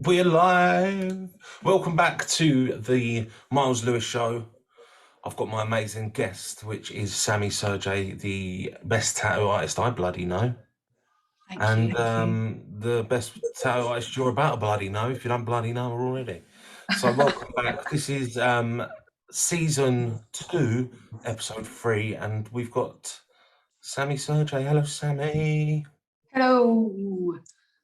We're live. Welcome back to the Myles Lewis show. I've got my amazing guest, which is Sammy Surjay, the best tattoo artist I bloody know. Thank you. The best tattoo artist you're about to bloody know, if you don't bloody know her already. So welcome back. This is season 2, episode 3, and we've got Sammy Surjay. Hello, Sammy. Hello.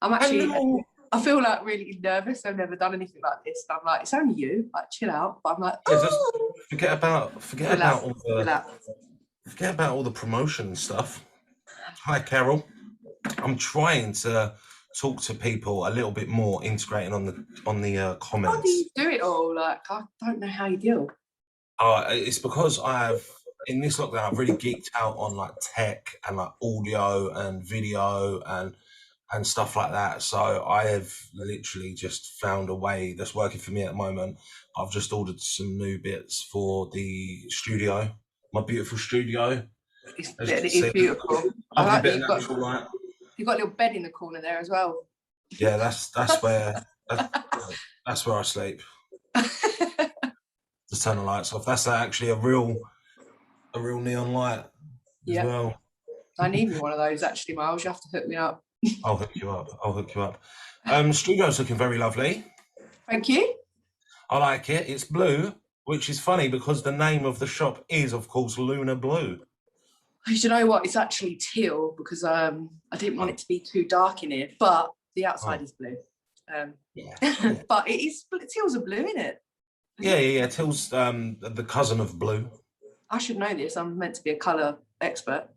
Hello. I feel like really nervous. I've never done anything like this. I'm like, it's only you. Like, chill out. But I'm like, Yeah, just oh. forget about all the promotion and stuff. Hi, Carol. I'm trying to talk to people a little bit more, integrating on the comments. How do you do it all? Like, I don't know how you deal. It's because in this lockdown, I've really geeked out on like tech and like audio and video and stuff like that. So I have literally just found a way that's working for me at the moment. I've just ordered some new bits for the studio, my beautiful studio. It's beautiful. I like that you've got a little bed in the corner there as well. Yeah, that's where I sleep. Just turn the lights off. That's actually a real neon light as well. I need me one of those actually, Myles. You have to hook me up. I'll hook you up. Studio's looking very lovely. Thank you. I like it. It's blue, which is funny because the name of the shop is, of course, Lunar Blue. You know what? It's actually teal because I didn't want it to be too dark in here, but the outside is blue. But teals are blue, isn't it? Yeah. Teal's the cousin of blue. I should know this. I'm meant to be a colour expert.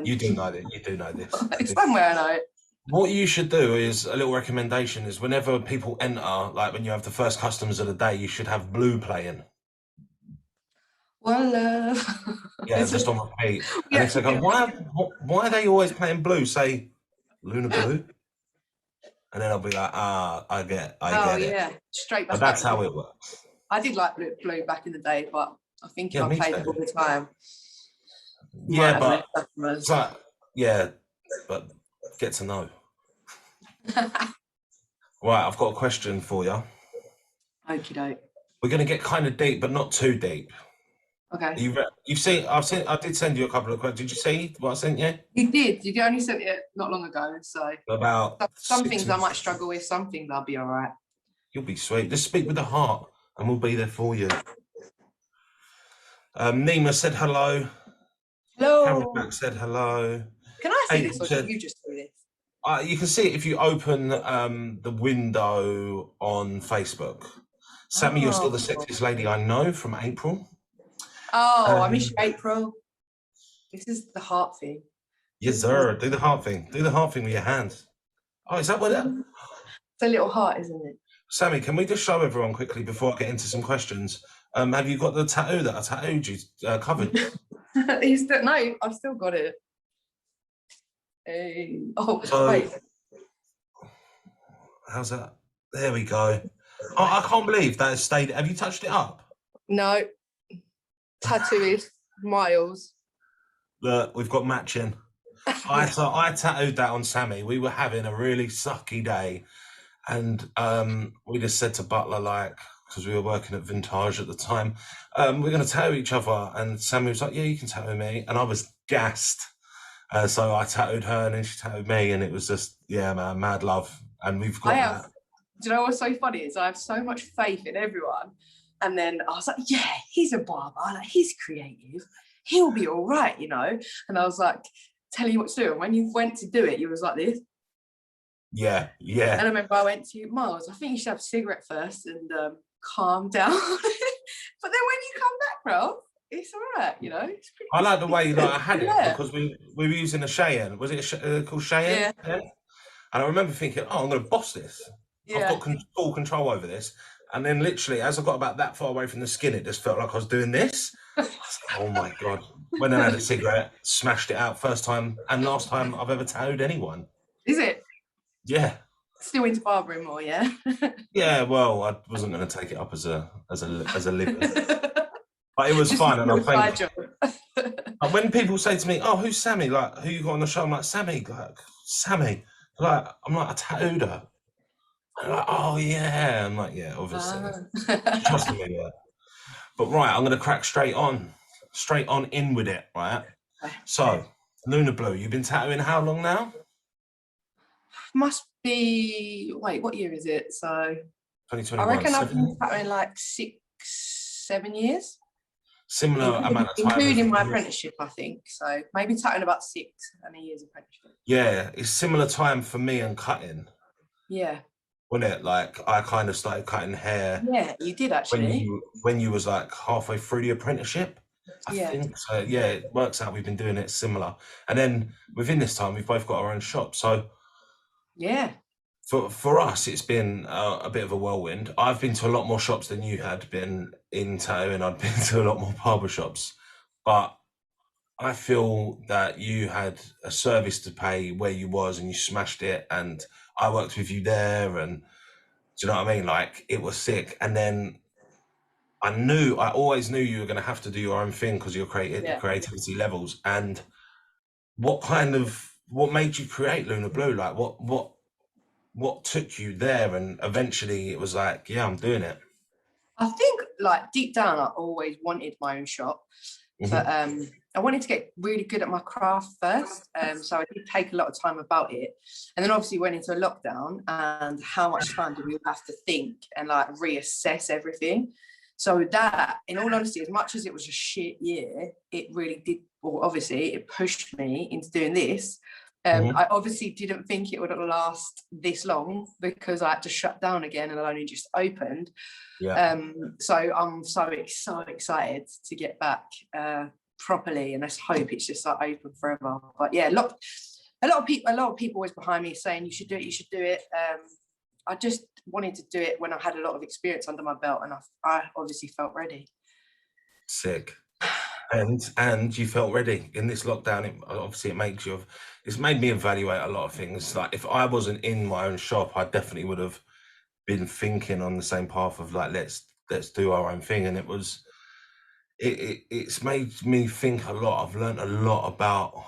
You do know this. It's somewhere I know it. What you should do is, a little recommendation is, whenever people enter, like when you have the first customers of the day, you should have blue playing. Well, yeah, just on repeat. And if they go, why are they always playing blue? Say, Lunar Blue. And then I'll be like, I get it. Yeah, straight back. But that's how it works. I did like blue back in the day, but I think if I played it all the time. Yeah, but it's like, but get to know. Right, I've got a question for you. Okie doke. We're going to get kind of deep, but not too deep. Okay. You've seen? I did send you a couple of questions. Did you see what I sent you? You did. You only sent it not long ago. So about some things I might struggle with. Some things I'll be all right. You'll be sweet. Just speak with the heart, and we'll be there for you. Nima said hello. Hello. Cameron Back said hello. Can I see this, or should you just do this? You can see it if you open the window on Facebook. Sammy, you're still the sexiest lady I know from April. Oh, I miss you, April. This is the heart thing. Yes, sir. Do the heart thing. Do the heart thing with your hands. Oh, is that what that? It's a little heart, isn't it? Sammy, can we just show everyone quickly before I get into some questions? Have you got the tattoo that I tattooed you covered? No, I've still got it. Hey. Oh, wait. How's that? There we go. Oh, I can't believe that has stayed. Have you touched it up? No. Tattoo is Myles. Look, we've got matching. I tattooed that on Sammy. We were having a really sucky day, and we just said to Butler, like, because we were working at Vintage at the time, we're going to tattoo each other. And Sammy was like, yeah, you can tattoo me. And I was gassed. So I tattooed her, and then she tattooed me, and it was just, yeah, man, mad love. And we've got that. Do you know what's so funny is I have so much faith in everyone. And then I was like, yeah, he's a barber. Like, he's creative. He'll be all right, you know? And I was like, telling you what to do. And when you went to do it, you was like this. Yeah. And I remember I went to Myles, I think you should have a cigarette first and calm down. But then when you come back, bro, it's all right, you know? I like the way that I had it because we were using a Cheyenne. Was it called Cheyenne? Yeah. And I remember thinking, I'm going to boss this. Yeah. I've got full control over this. And then literally, as I got about that far away from the skin, it just felt like I was doing this. I was like, oh my God. Went and had a cigarette, smashed it out, first time and last time I've ever tattooed anyone. Is it? Yeah. Still into barbering more, yeah? Yeah, well, I wasn't going to take it up as a living. But it was fun, and I think when people say to me, "Oh, who's Sammy? Like, who you got on the show?" I'm like, Sammy. Like, Sammy. Like, I'm like, I tattooed her. And I'm like, oh yeah. I'm like, yeah, obviously. Trust Ah. me, yeah. But right, I'm gonna crack straight on in with it, right? So, Luna Blue, you've been tattooing how long now? Must be, wait, what year is it? So I 2021. reckon I've been Seven, tattooing like 6, 7 years, similar amount of time as including my apprenticeship, I think. So maybe tattooing about 6 and a year's apprenticeship. yeah, it's similar time for me and cutting, Yeah. wasn't it? Like I kind of started cutting hair Yeah, you did actually. when you was like halfway through the apprenticeship. I Yeah. think so. Yeah, it works out. We've been doing it similar, and then within this time, we've both got our own shop. So Yeah. for us, it's been a bit of a whirlwind. I've been to a lot more shops than you had been in tattooing. I've been to a lot more barber shops, but I feel that you had a service to pay where you was and you smashed it, and I worked with you there, and do you know what I mean? Like it was sick. And then I always knew you were going to have to do your own thing because your Yeah. creativity levels. And what made you create Luna Blue? Like what took you there? And eventually it was like, yeah, I'm doing it. I think like deep down, I always wanted my own shop, but Hmm. I wanted to get really good at my craft first. So I did take a lot of time about it, and then obviously went into a lockdown. And how much time do we all have to think and like reassess everything? So that, in all honesty, as much as it was a shit year, it really did. Well, obviously, it pushed me into doing this. Hmm. I obviously didn't think it would last this long because I had to shut down again and I only just opened. Yeah. So I'm so excited to get back properly, and let's hope it's just like open forever. But yeah, a lot of people was behind me saying you should do it, you should do it. I just wanted to do it when I had a lot of experience under my belt, and I obviously felt ready. Sick. And you felt ready in this lockdown. Obviously, it's made me evaluate a lot of things. Like if I wasn't in my own shop, I definitely would have been thinking on the same path of like let's do our own thing. And it's made me think a lot. I've learned a lot about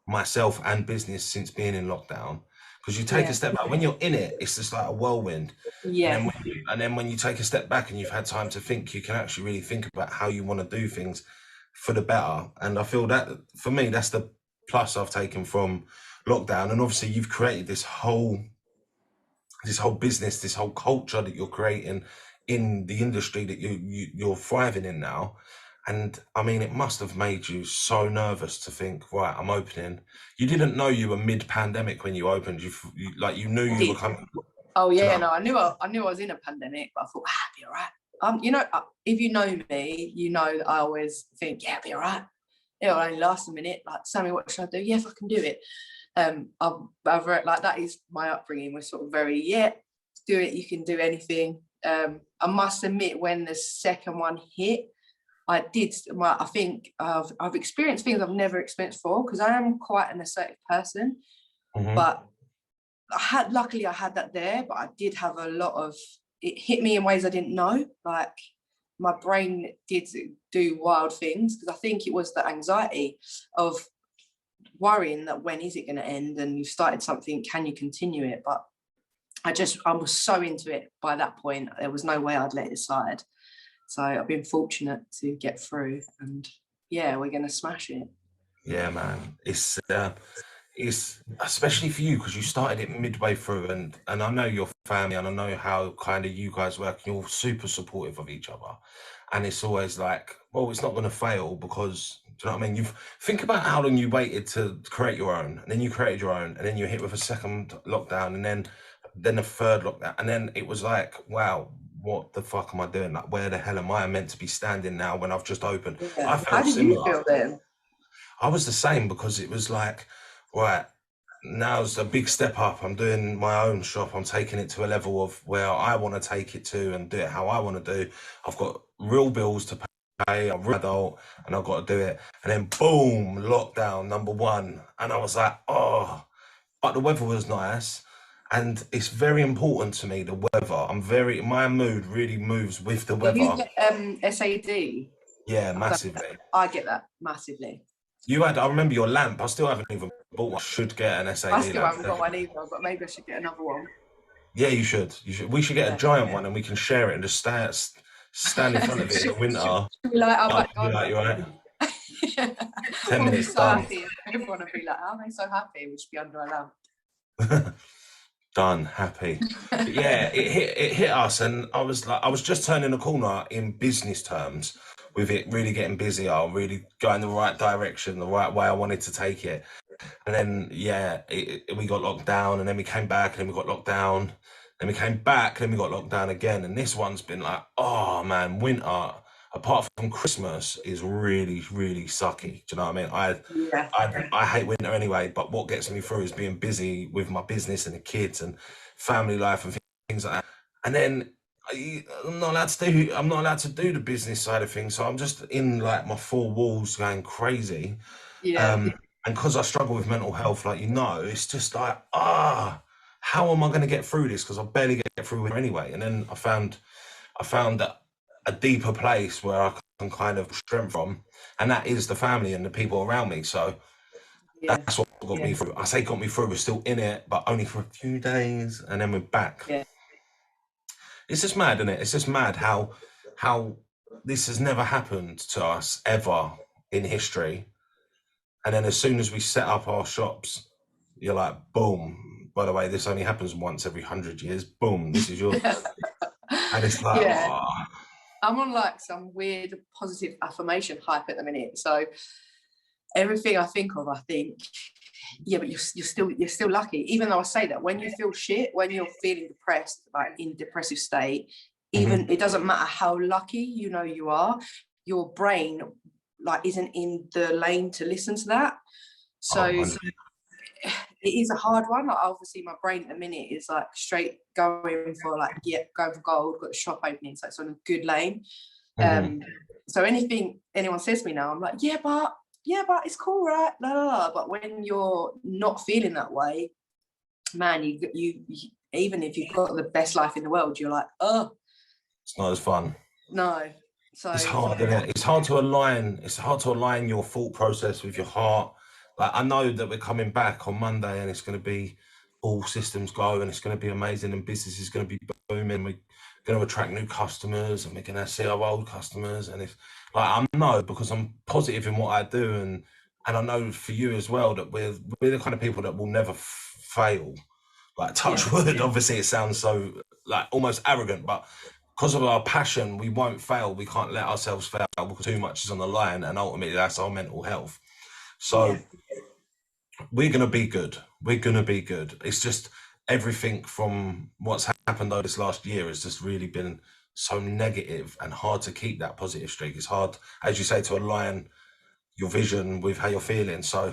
myself and business since being in lockdown. Because you take a Yeah, step back when you're in it, it's just like a whirlwind. And then yeah, when you take a step back and you've had time to think, you can actually really think about how you want to do things for the better. And I feel that for me, that's the plus I've taken from lockdown. And obviously, you've created this whole business, this whole culture that you're creating in the industry that you're thriving in now. And I mean, it must have made you so nervous to think, right, I'm opening. You didn't know you were mid-pandemic when you opened. You knew I you were did. coming. Oh Do you yeah, know? no, I knew I was in a pandemic, but I thought I'd be all right. If you know me, you know that I always think, yeah, I'll be all right. It'll only last a minute. Like, Sammy, what should I do? Yeah, if I can do it. Like that is my upbringing. We're sort of very, yeah, do it. You can do anything. I must admit, when the second one hit, I did. Well, I think I've experienced things I've never experienced before because I am quite an assertive person. Hmm. But luckily I had that there, but I did have a lot of, it hit me in ways I didn't know. Like my brain did do wild things because I think it was the anxiety of worrying that when is it going to end, and you've started something, can you continue it? But I was so into it by that point, there was no way I'd let it slide. So I've been fortunate to get through, and yeah, we're going to smash it. Yeah, man. It's especially for you because you started it midway through, and I know your family, and I know how kind of you guys work. You're super supportive of each other, and it's always like, well, it's not going to fail because do you know what I mean? You think about how long you waited to create your own, and then you created your own, and then you hit with a second lockdown, and then a third lockdown, and then it was like, wow. What the fuck am I doing? Like, where the hell am I meant to be standing now when I've just opened? I Yeah. How felt did you similar. feel then? I was the same because it was like, right, now's a big step up. I'm doing my own shop. I'm taking it to a level of where I want to take it to and do it how I want to do. I've got real bills to pay. I'm an adult and I've got to do it. And then boom, lockdown number one. And I was like, oh, but the weather was nice. And it's very important to me, the weather. My mood really moves with the Do you weather. get SAD? Yeah, I, don't, massively. I get that massively. I remember your lamp. I still haven't even bought one. I should get an I SAD still lamp. haven't got one either, but maybe I should get another one. Yeah, you should. We should get a giant one and we can share it and just stand in front of it in the winter. Should we light our back Be like, you're right. 10 we'll be minutes so done. happy. Everyone will be like, "How are they so happy?" We'll just be under a lamp. Done, happy. But yeah, it hit us, and I was just turning a corner in business terms, with it really getting busier, really going the right direction, the right way I wanted to take it. And then we got locked down, and then we came back, and then we got locked down, then we came back, and then we got locked down again. And this one's been like, oh man, winter, apart from Christmas, is really, really sucky. Do you know what I mean? I hate winter anyway, but what gets me through is being busy with my business and the kids and family life and things like that. And then I'm not allowed to do the business side of things, so I'm just in like my four walls going crazy. And because I struggle with mental health, like, it's just like, how am I going to get through this? Because I barely get through it anyway. And then I found that a deeper place where I can kind of strength from, and that is the family and the people around me. So that's what got me through. I say got me through. We're still in it, but only for a few days, and then we're back. Yeah. It's just mad, isn't it? It's just mad how this has never happened to us ever in history. And then as soon as we set up our shops, you're like, boom. By the way, this only happens once every 100 years. Boom, this is yours. And it's like, I'm on like some weird positive affirmation hype at the minute. So everything I think of, I think, yeah, but you're still lucky. Even though I say that, when you feel shit, when you're feeling depressed, like in depressive state, even it doesn't matter how lucky you are, your brain like isn't in the lane to listen to that. So it is a hard one. Like, obviously my brain at the minute is like straight going for gold, got the shop opening, so it's on a good lane. So anything anyone says to me now, I'm like, yeah, but it's cool, right? La, la, la. But when you're not feeling that way, man, you even if you've got the best life in the world, you're like, oh, it's not as fun. No. So it's hard, isn't it? It's hard to align your thought process with your heart. Like, I know that we're coming back on Monday and it's going to be all systems go and it's going to be amazing and business is going to be booming. We're going to attract new customers and we're going to see our old customers. And it's like, I know, because I'm positive in what I do, and I know for you as well that we're the kind of people that will never fail. Like, touch wood. Obviously it sounds so like almost arrogant, but because of our passion, we won't fail. We can't let ourselves fail because too much is on the line, and ultimately that's our mental health. So we're going to be good. We're going to be good. It's just everything from what's happened over this last year has just really been so negative and hard to keep that positive streak. It's hard, as you say, to align your vision with how you're feeling. So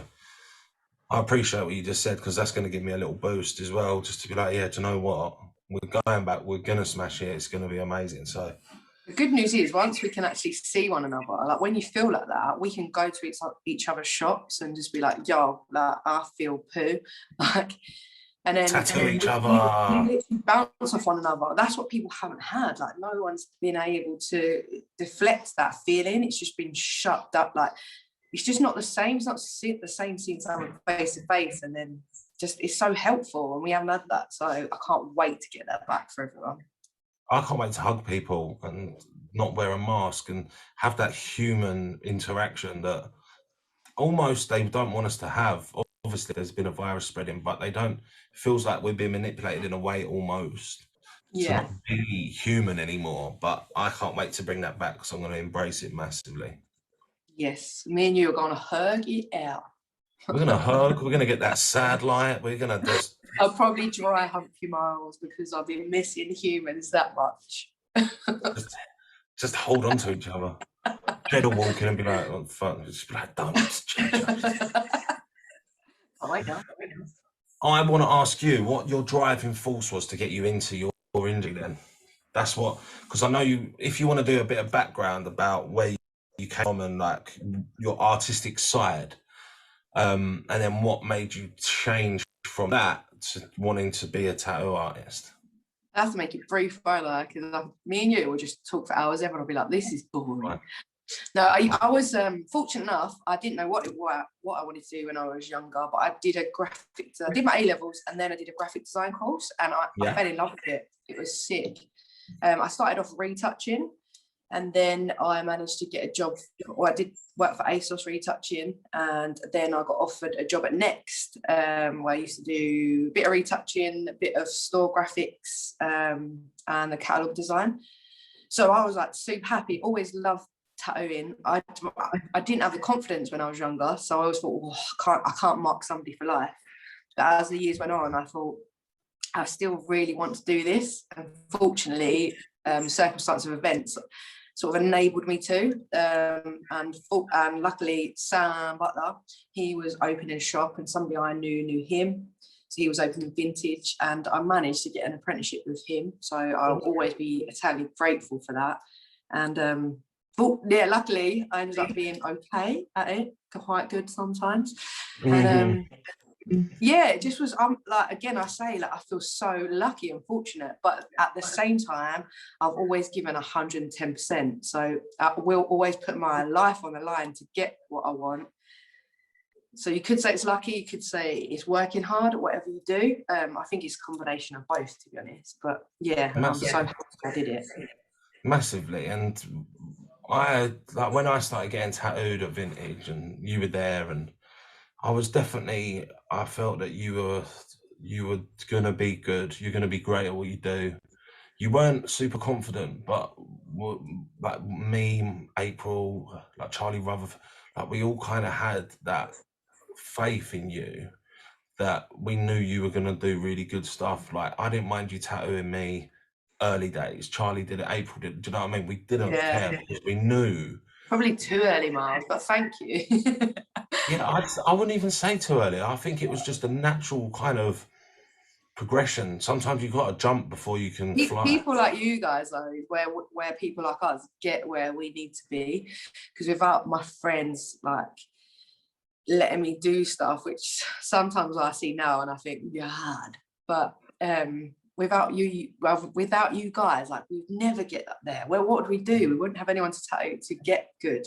I appreciate what you just said, because that's going to give me a little boost as well, just to be like, yeah, do you know what? We're going back. We're going to smash it. It's going to be amazing. So the good news is, once we can actually see one another, like when you feel like that, we can go to each other's shops and just be like, yo, like, I feel poo. Like, and then tattoo each other. We literally bounce off one another. That's what people haven't had. Like, no one's been able to deflect that feeling. It's just been shut up. Like, it's just not the same. It's not the same seeing someone face to face, and then just it's so helpful, and we haven't had that. So I can't wait to get that back for everyone. I can't wait to hug people and not wear a mask and have that human interaction that almost they don't want us to have. Obviously, there's been a virus spreading, but they don't. It feels like we're being manipulated in a way almost to not be human anymore. But I can't wait to bring that back, because I'm going to embrace it massively. Yes, me and you are going to hug it out. We're going to hug. We're going to get that sad light. We're going to just... I'll probably dry hump you, Myles, because I've been missing humans that much. just hold on to each other. Jed will walk in and be like, oh, fuck. Just be like, don't. I want to ask you what your driving force was to get you into your injury then. That's what, because I know you, if you want to do a bit of background about where you came from and like your artistic side, and then what made you change from that to wanting to be a tattoo artist. I have to make it brief, because me and you will just talk for hours. Everyone will be like, this is boring. Right. No, I was fortunate enough. I didn't know what I wanted to do when I was younger, but I did I did my A levels, and then I did a graphic design course, and I fell in love with it. It was sick. I started off retouching, and then I managed to get a job. Or I did work for ASOS retouching, and then I got offered a job at Next, where I used to do a bit of retouching, a bit of store graphics, and the catalogue design. So I was like super happy. Always loved tattooing. I didn't have the confidence when I was younger, so I always thought, I can't mark somebody for life. But as the years went on, I thought, I still really want to do this. And fortunately, circumstances of events sort of enabled me to. And luckily, Sam Butler, he was opening a shop, and somebody I knew him. So he was opening vintage, and I managed to get an apprenticeship with him. So I'll always be eternally grateful for that. And luckily, I ended up being okay at it, quite good sometimes. And it just was. Like, again, I say, like, I feel so lucky and fortunate, but at the same time, I've always given 110%. So I will always put my life on the line to get what I want. So you could say it's lucky, you could say it's working hard at whatever you do. I think it's a combination of both, to be honest. But yeah, I'm so happy I did it. Massively. And when I started getting tattooed at Vintage, and you were there, and I felt that you were gonna be good. You're gonna be great at what you do. You weren't super confident, but like me, April, like Charlie Rutherford, like we all kind of had that faith in you, that we knew you were going to do really good stuff. Like, I didn't mind you tattooing me early days. Charlie did it, April did it. Do you know what I mean? We didn't care because we knew. Probably too early, Myles, but thank you. Yeah, I wouldn't even say too early. I think it was just a natural kind of progression. Sometimes you've got to jump before you can fly. People like you guys, though, where people like us get where we need to be. Because without my friends, like, letting me do stuff, which sometimes I see now and I think, God, but without you guys, like, we'd never get up there. Well, what would we do? We wouldn't have anyone to tattoo to get good.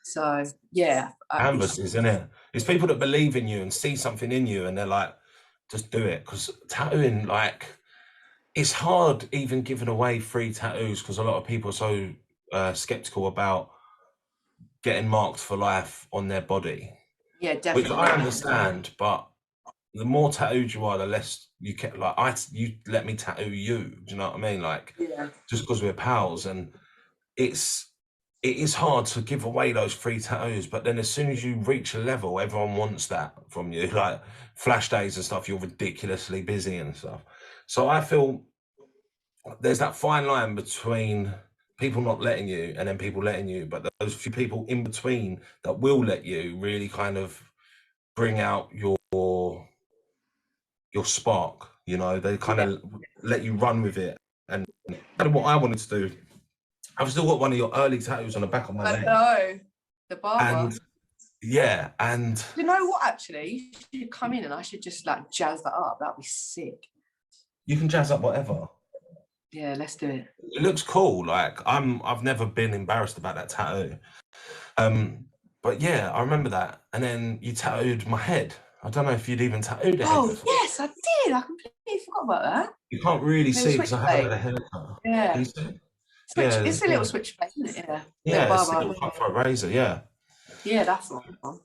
So yeah, canvas, isn't it? It's people that believe in you and see something in you, and they're like, just do it. Because tattooing, like, it's hard even giving away free tattoos, because a lot of people are so skeptical about getting marked for life on their body. Yeah, definitely. Which I understand, but the more tattooed you are, the less you get. Like, you let me tattoo you. Do you know what I mean? Like, just because we're pals, and it is hard to give away those free tattoos. But then as soon as you reach a level, everyone wants that from you. Like flash days and stuff, you're ridiculously busy and stuff. So I feel there's that fine line between people not letting you and then people letting you, but those few people in between that will let you really kind of bring out your spark. You know, they kind of let you run with it. And kind of what I wanted to do, I've still got one of your early tattoos on the back of my leg. I know, the barber. And yeah, and you know what, actually, you should come in and I should just like jazz that up. That'd be sick. You can jazz up whatever. Yeah, let's do it. It looks cool. Like, I've never been embarrassed about that tattoo. But yeah, I remember that. And then you tattooed my head. I don't know if you'd even tattooed the head. Oh yes, I did. I completely forgot about that. You can't really see because I haven't had a haircut. Yeah. It's a little switchblade, isn't it? Yeah, it's a little cut for a razor. Yeah. Yeah, that's the one.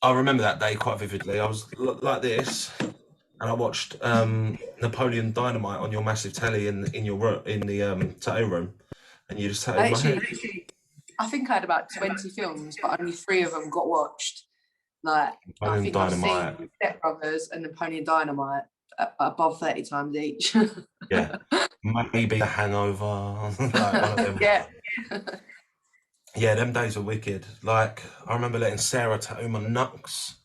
I remember that day quite vividly. I was like this, and I watched Napoleon Dynamite on your massive telly in the tattoo room, and you just tattooed my head. I think I had about 20 films, but only 3 of them got watched. Like, Napoleon I think Dynamite. I've seen Step Brothers and Napoleon Dynamite above 30 times each. Yeah, maybe The Hangover. Like one of them. Yeah. Yeah, them days were wicked. Like, I remember letting Sarah tattoo my knucks.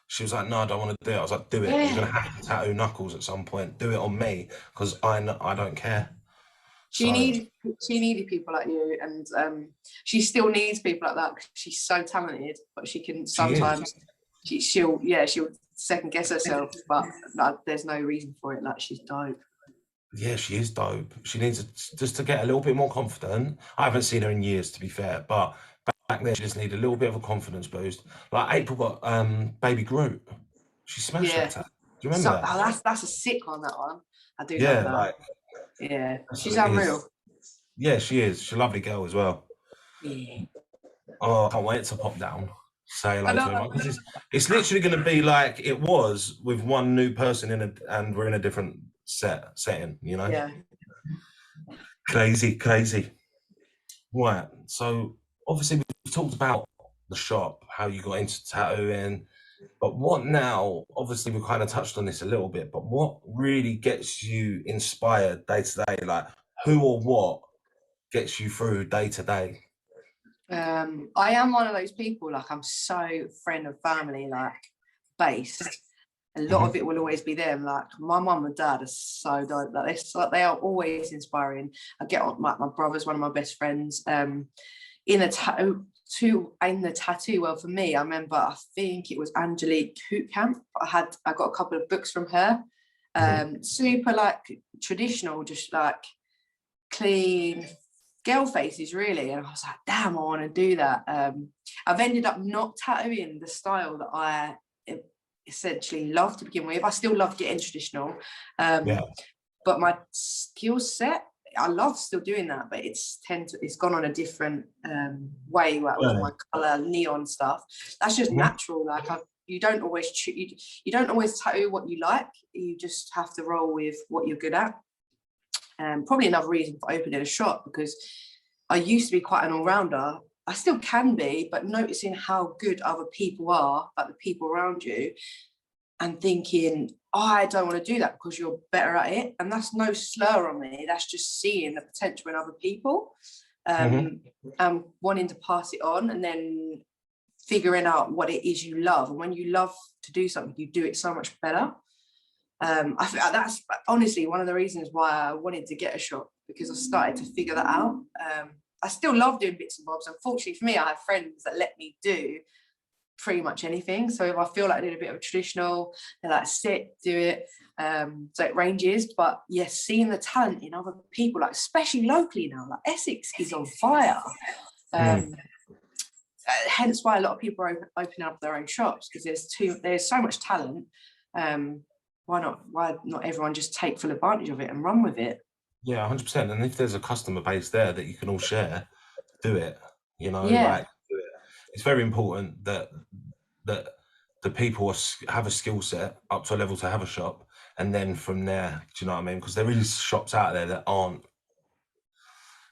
She was like, no, I don't want to do it. I was like, do it. You're going to have to tattoo knuckles at some point. Do it on me, because I don't care. She needed people like you, and she still needs people like that, because she's so talented, but she can sometimes she'll second guess herself, but there's no reason for it. Like, she's dope. Yeah, she is dope. She needs just to get a little bit more confident. I haven't seen her in years, to be fair, but back then, she just needed a little bit of a confidence boost. Like April got Baby Groot. She smashed that Yeah. tattoo. Do you remember So that? that's a sick one, that one. I do love Yeah, that. like Yeah. that's She's what it is. unreal. Yeah, she is. She's a lovely girl as well. Yeah. Oh, I can't wait to pop down, say I hello to know. everyone. Because it's literally going to be like it was with one new person and we're in a different setting, you know? Yeah. Crazy, crazy. Right. So obviously we've talked about the shop, how you got into tattooing, but what now? Obviously we kind of touched on this a little bit, but what really gets you inspired day to day? Like who or what gets you through day to day? I am one of those people, like I'm so friend of family, like based. A lot of it will always be them. Like my mum and dad are so dope. Like they are always inspiring. I get on my brother's one of my best friends. In a tattoo in the tattoo world for me, I remember I think it was Angelique Hootcamp. I got a couple of books from her. Super like traditional, just like clean girl faces really, and I was like, damn, I want to do that. I've ended up not tattooing the style that I essentially love to begin with. I still love getting traditional, Yeah. but my skill set, I love still doing that, but it's gone on a different way, like with my color neon stuff. That's just natural. Like you don't always you don't always tattoo what you like. You just have to roll with what you're good at. Probably another reason for opening a shop, because I used to be quite an all-rounder. I still can be, but noticing how good other people are, like the people around you, and thinking, oh, I don't want to do that because you're better at it. And that's no slur on me. That's just seeing the potential in other people, and wanting to pass it on, and then figuring out what it is you love. And when you love to do something, you do it so much better. I think that's honestly one of the reasons why I wanted to get a shop, because I started to figure that out. I still love doing bits and bobs. Unfortunately for me, I have friends that let me do pretty much anything. So if I feel like I did a bit of traditional, they're like, sit, do it. So it ranges. But yes, seeing the talent in other people, like especially locally now, like Essex is on fire. Hence why a lot of people are opening up their own shops, because there's so much talent. Why not everyone just take full advantage of it and run with it? Yeah, 100%. And if there's a customer base there that you can all share, do it. You know, Yeah. like do it. It's very important that the people have a skill set up to a level to have a shop, and then from there, do you know what I mean? Because there is shops out there that aren't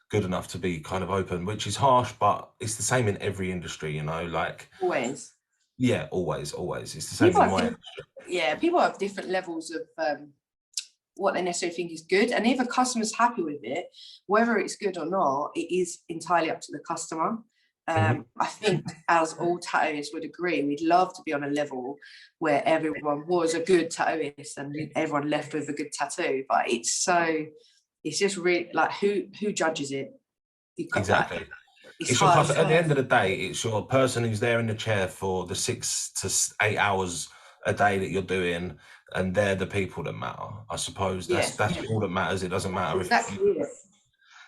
good enough to be kind of open, which is harsh, but it's the same in every industry, you know, like Always. yeah, always. It's the same in my industry. People have different levels of what they necessarily think is good, and if a customer's happy with it, whether it's good or not, it is entirely up to the customer. I think, as all tattooists would agree, we'd love to be on a level where everyone was a good tattooist and everyone left with a good tattoo, but it's just really like who judges it? Exactly. Like, It's your customer. At the end of the day, it's your person who's there in the chair for the 6 to 8 hours a day that you're doing, and they're the people that matter. I suppose that's all that matters. It doesn't matter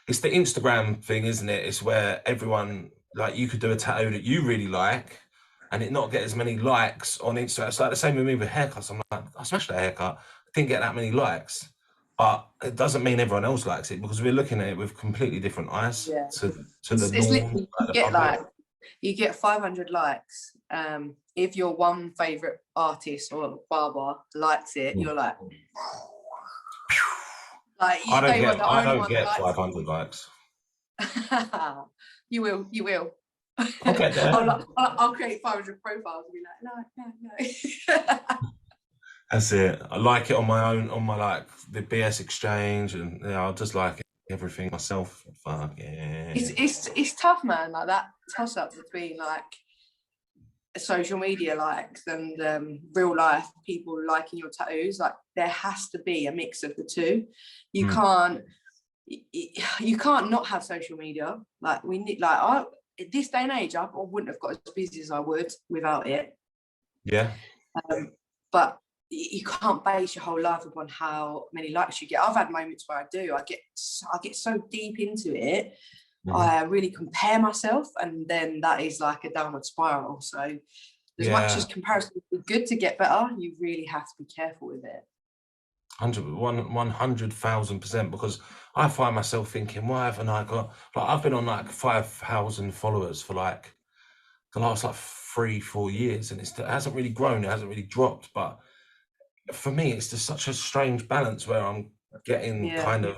it's the Instagram thing, isn't it? It's where everyone, like, you could do a tattoo that you really like and it not get as many likes on Instagram. It's like the same with me with haircuts. I'm like, I smashed that haircut, didn't get that many likes, but it doesn't mean everyone else likes it, because we're looking at it with completely different eyes to the norm. You get 500 likes. If your one favorite artist or barber likes it, you're like, I don't get 500 likes. You will. I'll get there. I'll create 500 profiles and be like, no. That's it. I like it on my own, on my like the BS exchange, and I'll just like everything myself. Fuck yeah. It's tough, man. Like that toss up between like social media likes and real life people liking your tattoos. Like there has to be a mix of the two. You can't not have social media. Like we need, like at this day and age, I wouldn't have got as busy as I would without it. Yeah. But you can't base your whole life upon how many likes you get. I've had moments where I get so deep into it I really compare myself, and then that is like a downward spiral. So as much as comparison would be good to get better, you really have to be careful with it. 100,000%, because I find myself thinking, why haven't I got, like, I've been on like 5,000 followers for like the last like 3-4 years, and it hasn't really grown, it hasn't really dropped. But for me, it's just such a strange balance where I'm getting kind of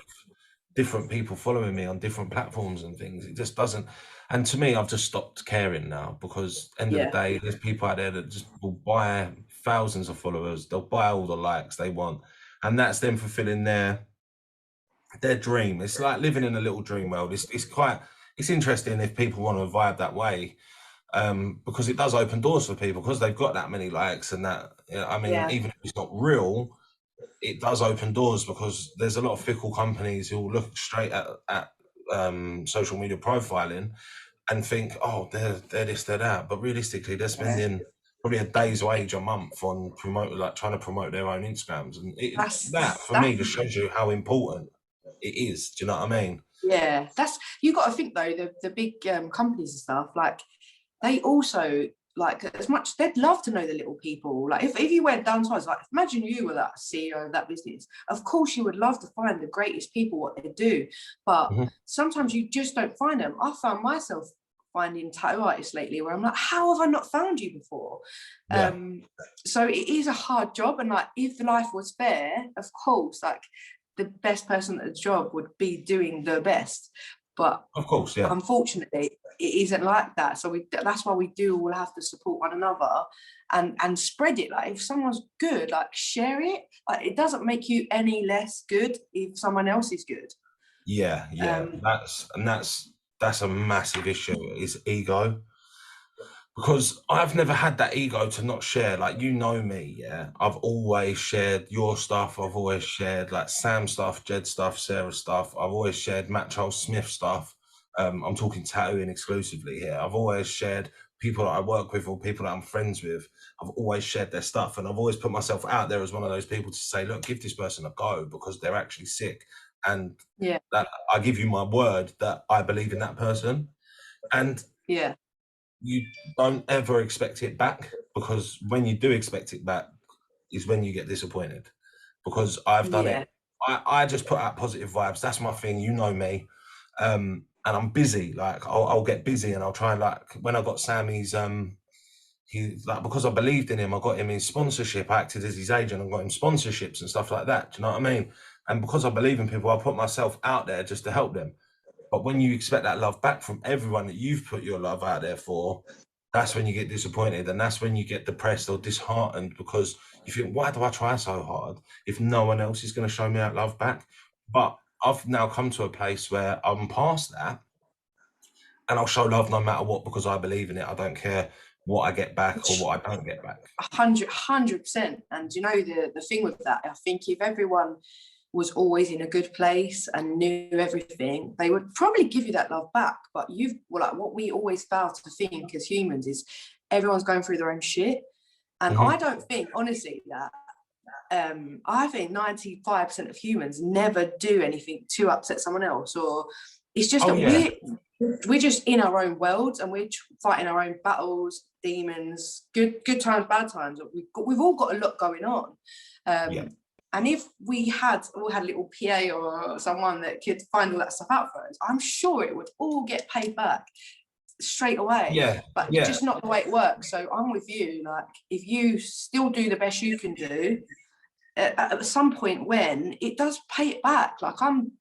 different people following me on different platforms and things. It just doesn't. And to me, I've just stopped caring now, because end of the day, there's people out there that just will buy thousands of followers. They'll buy all the likes they want, and that's them fulfilling their dream. It's like living in a little dream world. It's interesting if people want to vibe that way, because it does open doors for people, because they've got that many likes and that. I mean, even if it's not real, it does open doors, because there's a lot of fickle companies who will look straight at social media profiling and think, oh, they're this, they're that, but realistically, they're spending probably a day's wage a month on trying to promote their own Instagrams, and that for me just shows you how important it is. Do you know what I mean? Yeah, you got to think though, the big companies and stuff, like they also, like, as much, they'd love to know the little people. Like if you went down to us, like imagine you were that CEO of that business, of course you would love to find the greatest people, what they do, but sometimes you just don't find them. I found myself finding tattoo artists lately where I'm like, how have I not found you before? So it is a hard job, and like if life was fair, of course, like the best person at the job would be doing the best, but of course, unfortunately it isn't like that. So that's why we do all have to support one another and spread it. Like if someone's good, like share it. Like it doesn't make you any less good if someone else is good. That's a massive issue, is ego. Because I've never had that ego to not share. Like, you know me, I've always shared your stuff. I've always shared like Sam stuff, Jed stuff, Sarah stuff. I've always shared Matt Charles Smith stuff. I'm talking tattooing exclusively here. I've always shared people that I work with or people that I'm friends with. I've always shared their stuff, and I've always put myself out there as one of those people to say, look, give this person a go, because they're actually sick. And that I give you my word that I believe in that person. And you don't ever expect it back, because when you do expect it back is when you get disappointed. Because I've done it. I just put out positive vibes. That's my thing. You know me. And I'm busy. Like I'll get busy, and I'll try and, like, when I got Sammy's, he, like, because I believed in him, I got him in sponsorship. I acted as his agent and got him sponsorships and stuff like that. Do you know what I mean? And because I believe in people, I put myself out there just to help them. But when you expect that love back from everyone that you've put your love out there for, that's when you get disappointed, and that's when you get depressed or disheartened, because you think, why do I try so hard if no one else is going to show me that love back? But I've now come to a place where I'm past that, and I'll show love no matter what, because I believe in it. I don't care what I get back or what I don't get back. 100%. And you know, the thing with that, I think if everyone was always in a good place and knew everything, they would probably give you that love back. But what we always fail to think as humans is everyone's going through their own shit. And I don't think, honestly, that I think 95% of humans never do anything to upset someone else, or it's just we're just in our own worlds, and we're fighting our own battles, demons, good times, bad times. We've all got a lot going on. And if we all had a little PA or someone that could find all that stuff out for us, I'm sure it would all get paid back straight away. But it's just not the way it works. So I'm with you. Like, if you still do the best you can do, at some point when it does pay it back, like I'm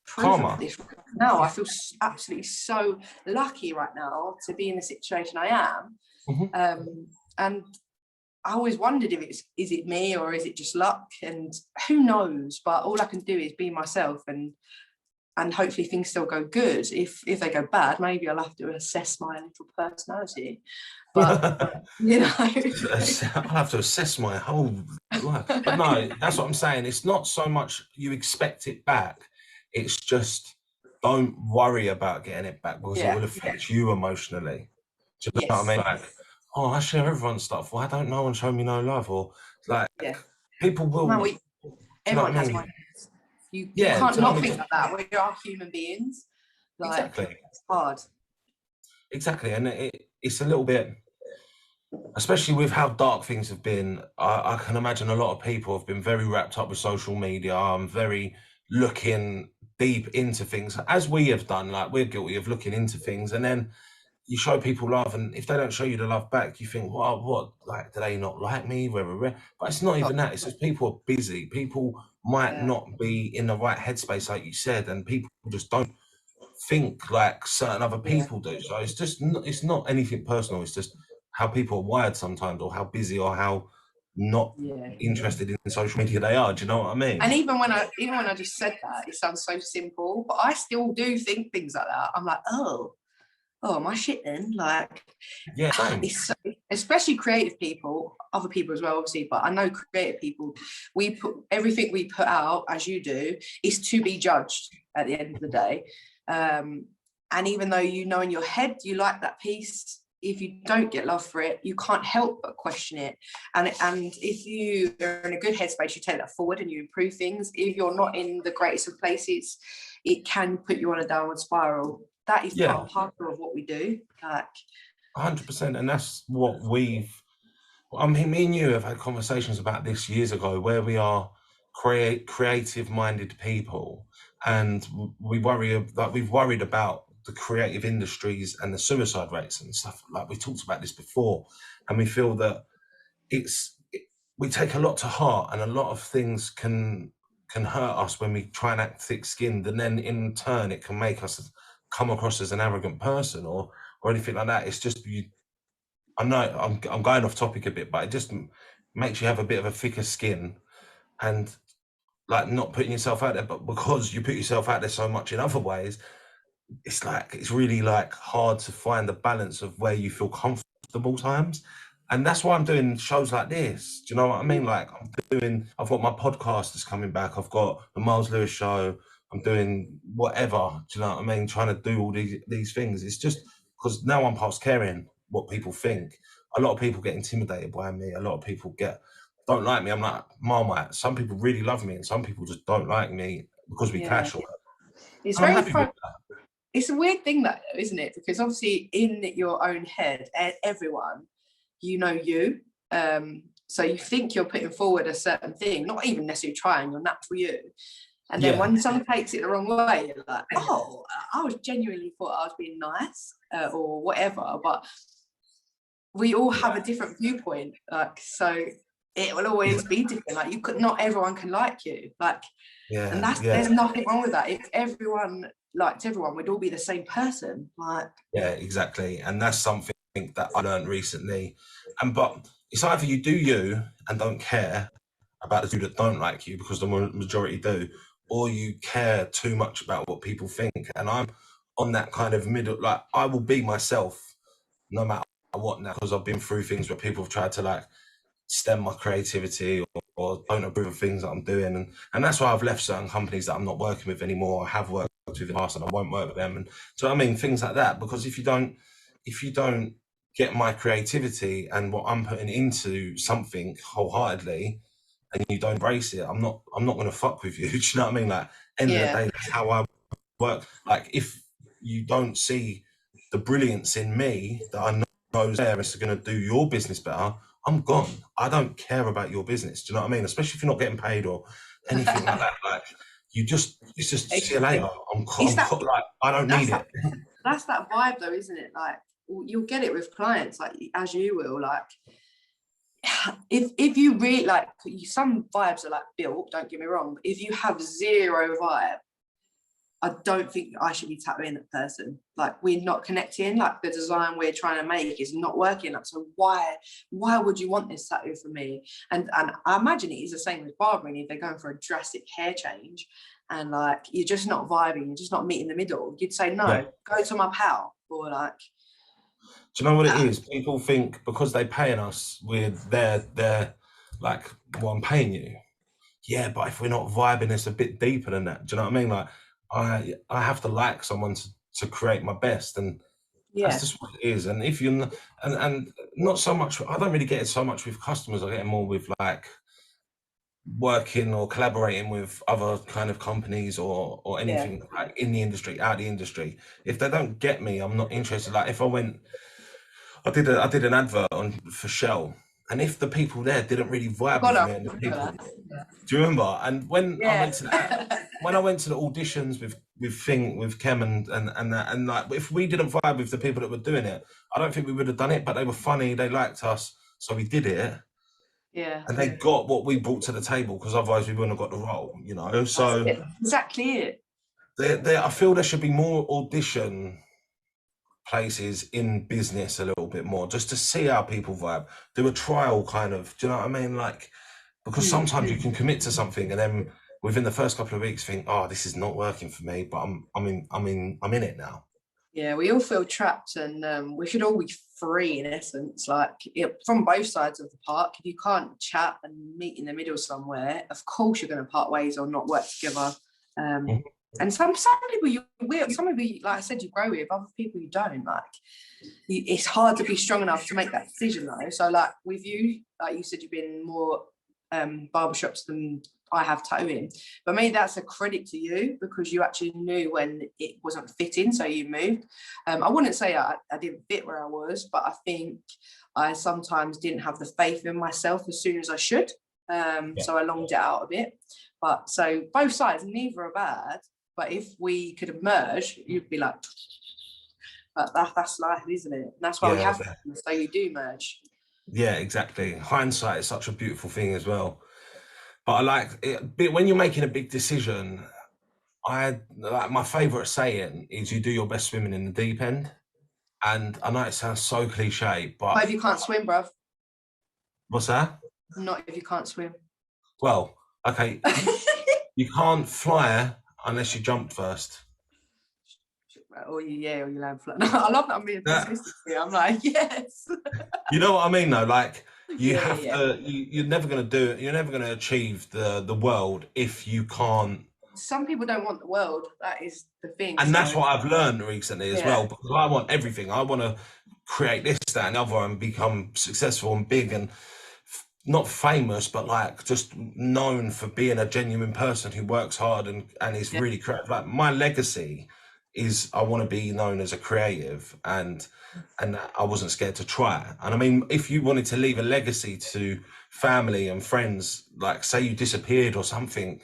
proof of this right now. I feel absolutely so lucky right now to be in the situation I am. And I always wondered if is it me or is it just luck, and who knows, but all I can do is be myself, and hopefully things still go good. If they go bad, maybe I'll have to assess my little personality, but you know, I'll have to assess my whole life. But no, that's what I'm saying. It's not so much you expect it back, it's just don't worry about getting it back, because it will affect you emotionally. Do you know what I mean? Like, oh, I share everyone's stuff. Why don't no one show me no love? Or like, people will. No, everyone has one. You can't not think like that. We are human beings. Like, exactly. it's hard. Exactly, and it's a little bit, especially with how dark things have been. I can imagine a lot of people have been very wrapped up with social media. I'm very looking deep into things, as we have done. Like, we're guilty of looking into things, and then you show people love, and if they don't show you the love back, you think, well, what? Like, do they not like me? But it's not even that. It's just people are busy. People might Yeah. not be in the right headspace, like you said, and people just don't think like certain other Yeah. people do. So it's not anything personal. It's just how people are wired sometimes, or how busy, or how not Yeah. interested in social media they are. Do you know what I mean? And even when I just said that, it sounds so simple, but I still do think things like that. I'm like, oh, my shit then. Like, Yeah, same. it's so, especially creative people, other people as well, obviously, but I know creative people, we put everything we put out, as you do, is to be judged at the end of the day. And even though you know in your head you like that piece, if you don't get love for it, you can't help but question it. And if you are in a good headspace, you take that forward and you improve things. If you're not in the greatest of places, it can put you on a downward spiral. That is part and parcel of what we do. Like, 100%, and that's what I mean, me and you have had conversations about this years ago, where we are creative-minded people, and we've worried about the creative industries and the suicide rates and stuff. Like, we talked about this before, and we feel that we take a lot to heart, and a lot of things can hurt us when we try and act thick-skinned, and then in turn it can make us come across as an arrogant person, or anything like that. It's just I know I'm going off topic a bit, but it just makes you have a bit of a thicker skin, and like, not putting yourself out there, but because you put yourself out there so much in other ways, it's like, it's really like hard to find the balance of where you feel comfortable times. And that's why I'm doing shows like this. Do you know what I mean? Like, I've got my podcast that's coming back. I've got the Myles Lewis show. I'm doing whatever. Do you know what I mean? Trying to do all these things. It's just because now I'm past caring what people think. A lot of people get intimidated by me. A lot of people don't like me. I'm like, Marmite. Some people really love me, and some people just don't like me because we clash. It's And I'm very happy with that. It's a weird thing, that, isn't it? Because obviously in your own head, everyone, you know you. So you think you're putting forward a certain thing, not even necessarily trying, your natural you. And then when someone takes it the wrong way, you're like, oh, I was genuinely thought I was being nice, or whatever. But we all have a different viewpoint. Like, so it will always be different. Like, not everyone can like you. Like, and there's nothing wrong with that. If everyone liked everyone, we'd all be the same person. Like, yeah, exactly. And that's something that I learned recently. But it's either you do you and don't care about the two that don't like you, because the majority do, or you care too much about what people think. And I'm on that kind of middle. Like, I will be myself no matter what now, because I've been through things where people have tried to like stem my creativity, or don't approve of things that I'm doing, and that's why I've left certain companies that I'm not working with anymore. I have worked with in the past, and I won't work with them. And so, I mean, things like that, because if you don't get my creativity and what I'm putting into something wholeheartedly, and you don't embrace it, I'm not going to fuck with you. Do you know what I mean? Like, end of the day, that's how I work. Like, if you don't see the brilliance in me that I know is there, is going to do your business better, I'm gone. I don't care about your business. Do you know what I mean? Especially if you're not getting paid or anything like that. Like, it's just see you later. Like, I don't need it. That's that vibe though, isn't it? Like, you'll get it with clients, like, as you will. Like, if you really like, some vibes are like built, don't get me wrong, but if you have zero vibe, I don't think I should be tattooing that person. Like, we're not connecting. Like, the design we're trying to make is not working. Like, so why would you want this tattoo from me? And I imagine it is the same with barbering. If they're going for a drastic hair change and like you're just not vibing, you're just not meeting the middle, you'd say no, go to my pal. Or like, do you know what it is? People think because they paying us, they're like, well, I'm paying you. Yeah, but if we're not vibing, it's a bit deeper than that. Do you know what I mean? Like, I have to like someone to create my best, and that's just what it is. And if you and not so much, I don't really get it so much with customers. I get it more with like working or collaborating with other kind of companies or anything like in the industry, out of the industry. If they don't get me, I'm not interested. Like if I did an advert on for Shell, and if the people there didn't really vibe God, with I me, and the remember people, that. do you remember? And Yeah. when I went to the auditions with Kem and that, and like if we didn't vibe with the people that were doing it, I don't think we would have done it. But they were funny, they liked us, so we did it. Yeah. And they got what we brought to the table, because otherwise we wouldn't have got the role, you know. So Exactly it. I feel there should be more audition places in business a little bit more, just to see how people vibe. Do a trial kind of, do you know what I mean? Like, because sometimes you can commit to something and then within the first couple of weeks think, oh, this is not working for me, but I'm in it now. Yeah, we all feel trapped, and we should all be free in essence. Like from both sides of the park, if you can't chat and meet in the middle somewhere, of course you're going to part ways or not work together. And some people you will, some people, like I said, you grow with. Other people you don't. Like it's hard to be strong enough to make that decision though. So like with you, like you said, you've been more barbershops than I have tattooing, but maybe that's a credit to you because you actually knew when it wasn't fitting, so you moved. I wouldn't say I didn't fit where I was, but I think I sometimes didn't have the faith in myself as soon as I should. So I longed it out a bit. But so both sides, neither are bad. But if we could have merged, you'd be like, that's life, isn't it? And that's why we have to, so you do merge. Yeah, exactly. Hindsight is such a beautiful thing as well. But I like it, when you're making a big decision, my favourite saying is you do your best swimming in the deep end. And I know it sounds so cliche, but if you can't swim, bruv. What's that? Not if you can't swim. Well, okay, you can't fly unless you jump first. Or you land flat. No, I love that I'm being pessimistic here. I'm like, yes. You know what I mean, though? Like, you have to. You're never going to do it. You're never going to achieve the world if you can't. Some people don't want the world. That is the thing. And that's what I've learned recently as well. Because I want everything. I want to create this, that, and other, and become successful and big and not famous, but like just known for being a genuine person who works hard and is really creative. Like my legacy is I want to be known as a creative, and I wasn't scared to try. And I mean, if you wanted to leave a legacy to family and friends, like say you disappeared or something,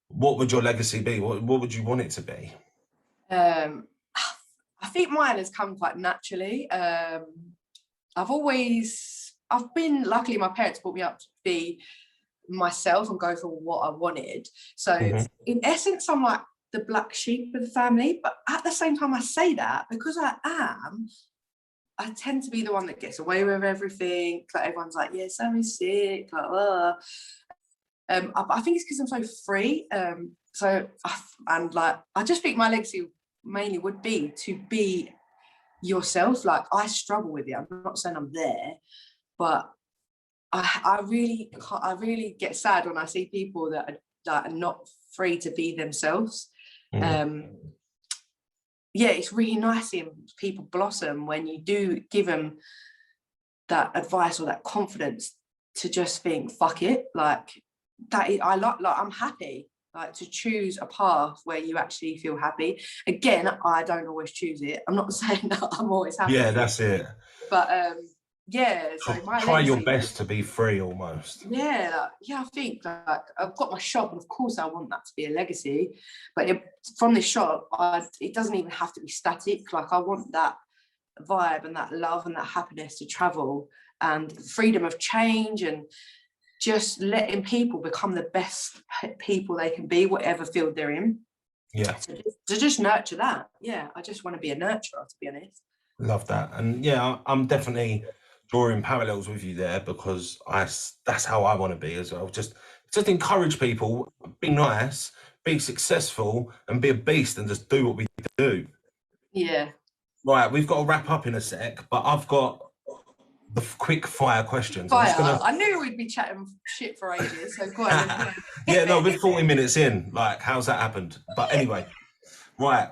what would your legacy be? What would you want it to be? I think mine has come quite naturally. I've been, luckily my parents brought me up to be myself and go for what I wanted. So in essence, I'm like the black sheep of the family, but at the same time I say that because I tend to be the one that gets away with everything. Like everyone's like, yeah, Sammy's sick, like, I think it's because I'm so free. I just think my legacy mainly would be to be yourself. Like I struggle with it. I'm not saying I'm there, but I really get sad when I see people that are not free to be themselves. It's really nice seeing people blossom when you do give them that advice or that confidence to just think, fuck it, like that. I'm happy, like to choose a path where you actually feel happy. Again, I don't always choose it. I'm not saying that I'm always happy. Yeah, that's it. But so try your best to be free almost. I think like I've got my shop, and of course I want that to be a legacy, but from this shop it doesn't even have to be static. Like I want that vibe and that love and that happiness to travel, and freedom of change, and just letting people become the best people they can be, whatever field they're in. To just nurture that. I just want to be a nurturer, to be honest. Love that. And I'm definitely drawing parallels with you there, because that's how I want to be as well. Just encourage people, be nice, be successful, and be a beast, and just do what we do. Right, we've got to wrap up in a sec, but I've got the quick fire questions. I knew we'd be chatting shit for ages, so go on. We're 40 minutes in. Like, how's that happened? But anyway, right.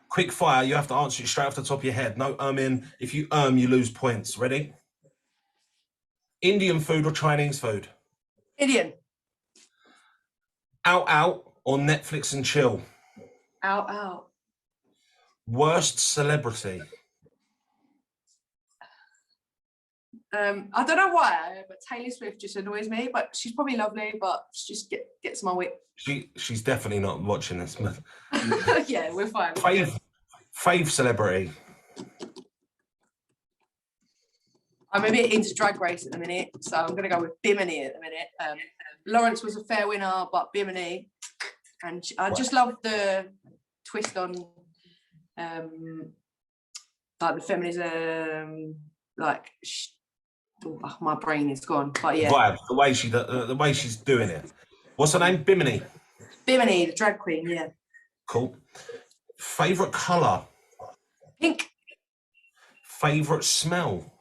Quick fire, you have to answer it straight off the top of your head. No in. If you you lose points. Ready? Indian food or Chinese food? Indian. Out or Netflix and chill? Out. Worst celebrity? I don't know why, but Taylor Swift just annoys me. But she's probably lovely, but she just gets my wit. She's definitely not watching this. Yeah, we're fine. Fave celebrity? I'm a bit into Drag Race at the minute, so I'm going to go with Bimini at the minute. Lawrence was a fair winner, but Bimini, and I just love the twist on like the feminism, like my brain is gone, but yeah, Vibe, the way she's doing it. What's her name? Bimini. Bimini, the drag queen, yeah. Cool. Favorite color? Pink. Favorite smell?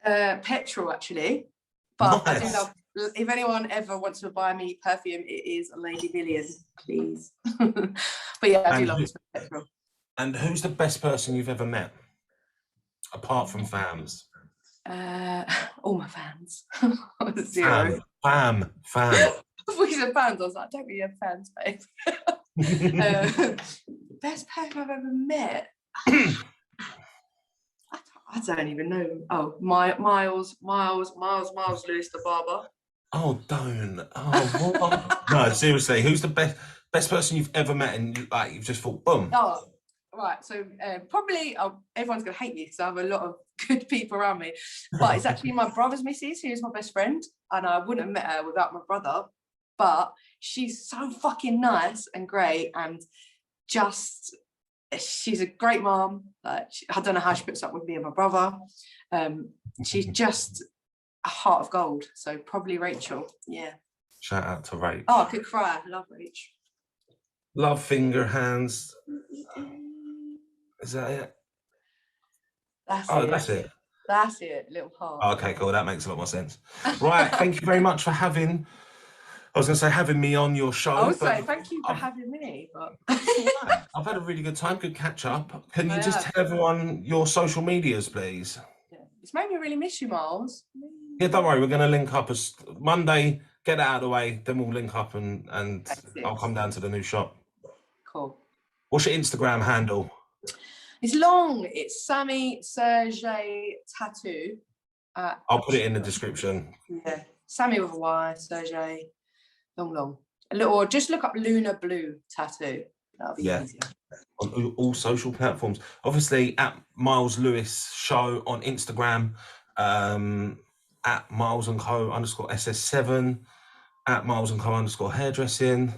Petrol, actually, but nice. I do love. If anyone ever wants to buy me perfume, it is a Lady Billion, please. But yeah, I do love petrol. And who's the best person you've ever met, apart from fans? All my fans. Zero. Fam. I thought you said fans. I was like, I don't really have fans, babe. Best person I've ever met. I don't even know. Oh, Myles Lewis, the barber. Oh, don't. Oh, what? No, seriously. Who's the best person you've ever met, and you've just thought, boom? Oh, right. So probably everyone's gonna hate me because I have a lot of good people around me. But it's actually my brother's missus, who is my best friend, and I wouldn't have met her without my brother. But she's so fucking nice and great, and just. She's a great mom. I don't know how she puts up with me and my brother. She's just a heart of gold. So probably Rachel. Yeah. Shout out to Rach. Oh, I could cry. I love Rach. Love finger hands. Is that it? That's it. That's it. Little heart. Oh, okay, cool. That makes a lot more sense. Right. Thank you very much for having me on your show. I would say thank you for having me. But I've had a really good time. Good catch up. Can you just tell everyone your social medias, please? Yeah. It's made me really miss you, Myles. Yeah, don't worry. We're going to link up as Monday. Get that out of the way. Then we'll link up and I'll come down to the new shop. Cool. What's your Instagram handle? It's long. It's Sammy Surjay Tattoo. I'll put it in the description. Yeah. Sammy with a Y, Surjay. Long. Or just look up Lunar Blue Tattoo. That'll be easier. On all social platforms. Obviously, at Myles Lewis Show on Instagram, at Myles & Co _SS7, at Myles & Co _hairdressing,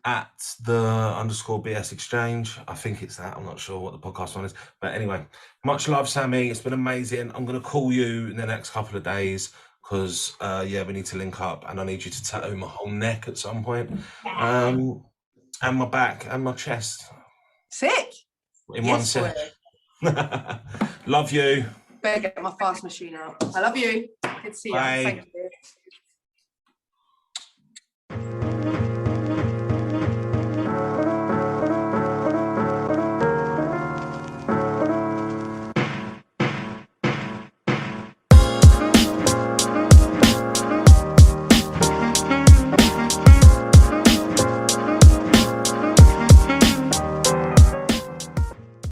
at the _BS Exchange. I think it's that. I'm not sure what the podcast one is. But anyway, much love, Sammy. It's been amazing. I'm going to call you in the next couple of days because, we need to link up and I need you to tattoo my whole neck at some point. And my back and my chest. Sick. In one set. Love you. Better get my fast machine out. I love you. Good to see you. Bye. Thank you.